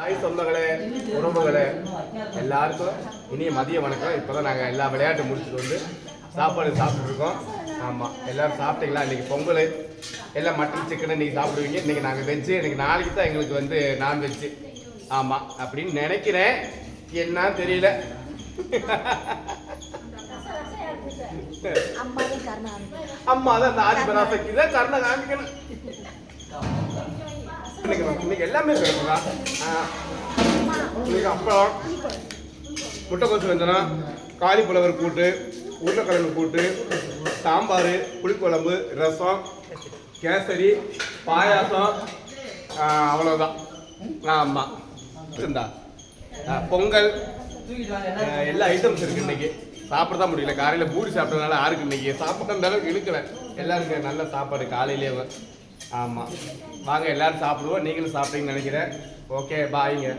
Hi சொந்தங்களே, உறவுகளே எல்லாருக்கும் இனிய மதிய வணக்கம். இப்போ தான் நாங்கள் எல்லா விளையாட்டு முடிச்சுட்டு வந்து சாப்பாடு சாப்பிட்ருக்கோம். ஆமாம், எல்லோரும் சாப்பிட்டீங்களா? இன்றைக்கி பொங்கல் எல்லாம் மட்டன் சிக்கன் இன்றைக்கி சாப்பிடுவீங்க. இன்றைக்கி நாங்கள் வெஜ்ஜு, இன்றைக்கி நாளைக்கு தான் எங்களுக்கு வந்து நான்வெஜ்ஜு. ஆமாம் அப்படின்னு நினைக்கிறேன், என்ன தெரியல. அம்மா தான் இந்த ஆதிபராசக்தி தான் கருணை காமிக்கணும். இன்னைக்கு எல்லாமே சொல்லுங்களா? இன்னைக்கு அப்பளம், முட்டைக்கோசு வெந்தனம், காலிஃப்ளவர் கூட்டு, உருளைக்கிழங்கு கூட்டு, சாம்பார், புளிக்குழம்பு, ரசம், கேசரி, பாயாசம், அவ்வளோதான். ஆமாம், இருந்தா பொங்கல் எல்லா ஐட்டம்ஸ் இருக்குது. இன்னைக்கு சாப்பிட தான் முடியல, காலையில் பூரி சாப்பிட்டதுனால யாருக்கு இன்னைக்கு சாப்பிட்ற அளவுக்கு இழுக்கலை. எல்லாருக்கும் நல்ல சாப்பாடு காலையிலே. ஆமாம், வாங்க எல்லாரும் சாப்பிடுவோம். நீங்களும் சாப்பிட்டீங்கன்னு நினைக்கிறேன். ஓகே, பாய்ங்க.